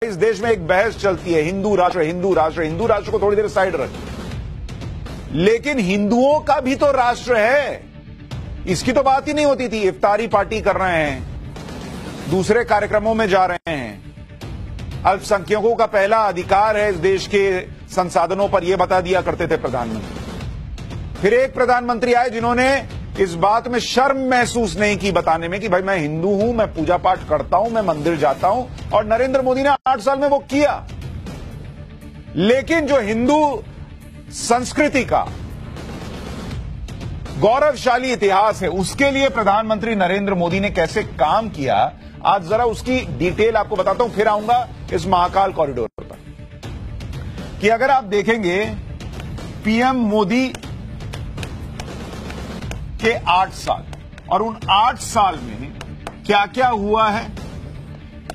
इस देश में एक बहस चलती है, हिंदू राष्ट्र हिंदू राष्ट्र। हिंदू राष्ट्र को थोड़ी देर साइड रख, लेकिन हिंदुओं का भी तो राष्ट्र है, इसकी तो बात ही नहीं होती थी। इफ्तारी पार्टी कर रहे हैं, दूसरे कार्यक्रमों में जा रहे हैं। अल्पसंख्यकों का पहला अधिकार है इस देश के संसाधनों पर, यह बता दिया करते थे प्रधानमंत्री। फिर एक प्रधानमंत्री आए जिन्होंने इस बात में शर्म महसूस नहीं की बताने में कि भाई मैं हिंदू हूं, मैं पूजा पाठ करता हूं, मैं मंदिर जाता हूं, और नरेंद्र मोदी ने 8 साल में वो किया। लेकिन जो हिंदू संस्कृति का गौरवशाली इतिहास है, उसके लिए प्रधानमंत्री नरेंद्र मोदी ने कैसे काम किया, आज जरा उसकी डिटेल आपको बताता हूं। फिर आऊंगा इस महाकाल कॉरिडोर पर कि अगर आप देखेंगे पीएम मोदी के 8 साल, और उन 8 साल में क्या क्या हुआ है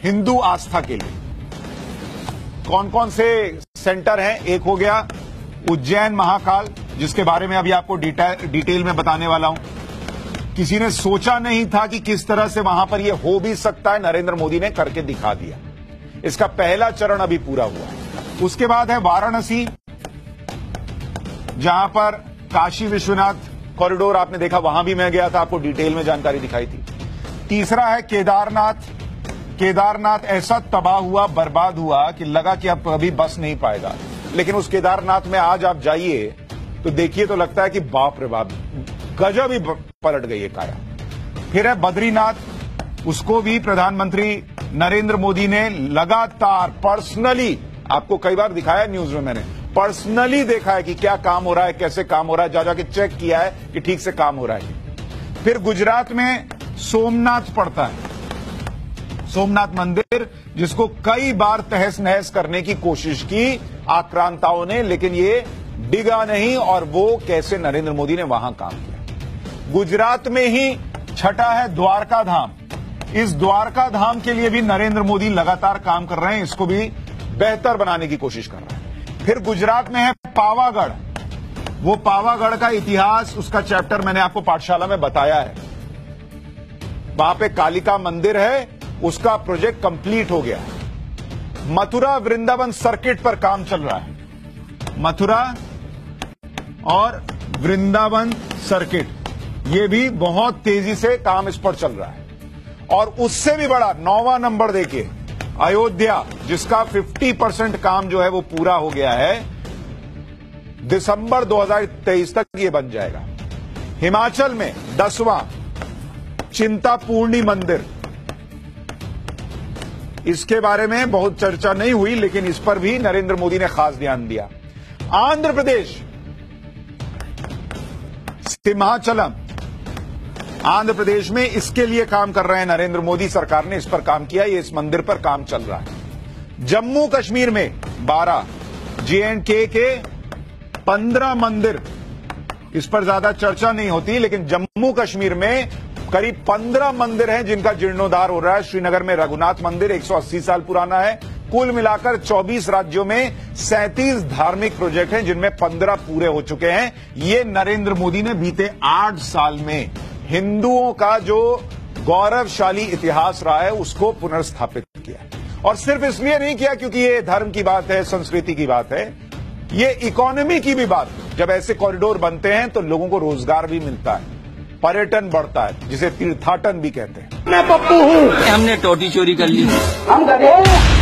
हिंदू आस्था के लिए, कौन कौन से सेंटर हैं। एक हो गया उज्जैन महाकाल, जिसके बारे में अभी आपको डिटेल में बताने वाला हूं। किसी ने सोचा नहीं था कि किस तरह से वहां पर यह हो भी सकता है, नरेंद्र मोदी ने करके दिखा दिया। इसका पहला चरण अभी पूरा हुआ है। उसके बाद है वाराणसी, जहां पर काशी विश्वनाथ कॉरिडोर आपने देखा, वहां भी मैं गया था, आपको डिटेल में जानकारी दिखाई थी। तीसरा है केदारनाथ। केदारनाथ ऐसा तबाह हुआ, बर्बाद हुआ कि लगा कि अब अभी बस नहीं पाएगा, लेकिन उस केदारनाथ में आज आप जाइए तो देखिए तो लगता है कि बाप रे बाप, गजब ही पलट गई है काया। फिर है बद्रीनाथ, उसको भी प्रधानमंत्री नरेंद्र मोदी ने लगातार पर्सनली, आपको कई बार दिखाया न्यूज में, मैंने पर्सनली देखा है कि क्या काम हो रहा है, कैसे काम हो रहा है, जा जाके चेक किया है कि ठीक से काम हो रहा है। फिर गुजरात में सोमनाथ पड़ता है, सोमनाथ मंदिर, जिसको कई बार तहस नहस करने की कोशिश की आक्रांताओं ने, लेकिन ये डिगा नहीं, और वो कैसे नरेंद्र मोदी ने वहां काम किया। गुजरात में ही छठा है द्वारका धाम। इस द्वारका धाम के लिए भी नरेंद्र मोदी लगातार काम कर रहे हैं, इसको भी बेहतर बनाने की कोशिश कर रहे हैं। फिर गुजरात में है पावागढ़। वो पावागढ़ का इतिहास, उसका चैप्टर मैंने आपको पाठशाला में बताया है। वहां पे कालिका मंदिर है, उसका प्रोजेक्ट कंप्लीट हो गया है। मथुरा वृंदावन सर्किट पर काम चल रहा है। मथुरा और वृंदावन सर्किट, ये भी बहुत तेजी से काम इस पर चल रहा है। और उससे भी बड़ा 9वां नंबर देखिए, अयोध्या, जिसका 50% काम जो है वो पूरा हो गया है। दिसंबर 2023 तक ये बन जाएगा। हिमाचल में 10वां चिंतापूर्णी मंदिर, इसके बारे में बहुत चर्चा नहीं हुई, लेकिन इस पर भी नरेंद्र मोदी ने खास ध्यान दिया। आंध्र प्रदेश सिंहाचलम, आंध्र प्रदेश में इसके लिए काम कर रहे हैं नरेंद्र मोदी सरकार ने, इस पर काम किया, ये इस मंदिर पर काम चल रहा है। जम्मू कश्मीर में 12, J&K के 15 मंदिर, इस पर ज्यादा चर्चा नहीं होती, लेकिन जम्मू कश्मीर में करीब 15 मंदिर हैं जिनका जीर्णोद्धार हो रहा है। श्रीनगर में रघुनाथ मंदिर 180 साल पुराना है। कुल मिलाकर 24 राज्यों में 37 धार्मिक प्रोजेक्ट हैं, जिनमें 15 पूरे हो चुके हैं। ये नरेंद्र मोदी ने बीते 8 साल में हिंदुओं का जो गौरवशाली इतिहास रहा है उसको पुनर्स्थापित किया। और सिर्फ इसलिए नहीं किया क्योंकि ये धर्म की बात है, संस्कृति की बात है, ये इकोनॉमी की भी बात है। जब ऐसे कॉरिडोर बनते हैं तो लोगों को रोजगार भी मिलता है, पर्यटन बढ़ता है, जिसे तीर्थाटन भी कहते हैं। मैं पप्पू हूँ, हमने टोटी चोरी कर ली, हम गधे हैं।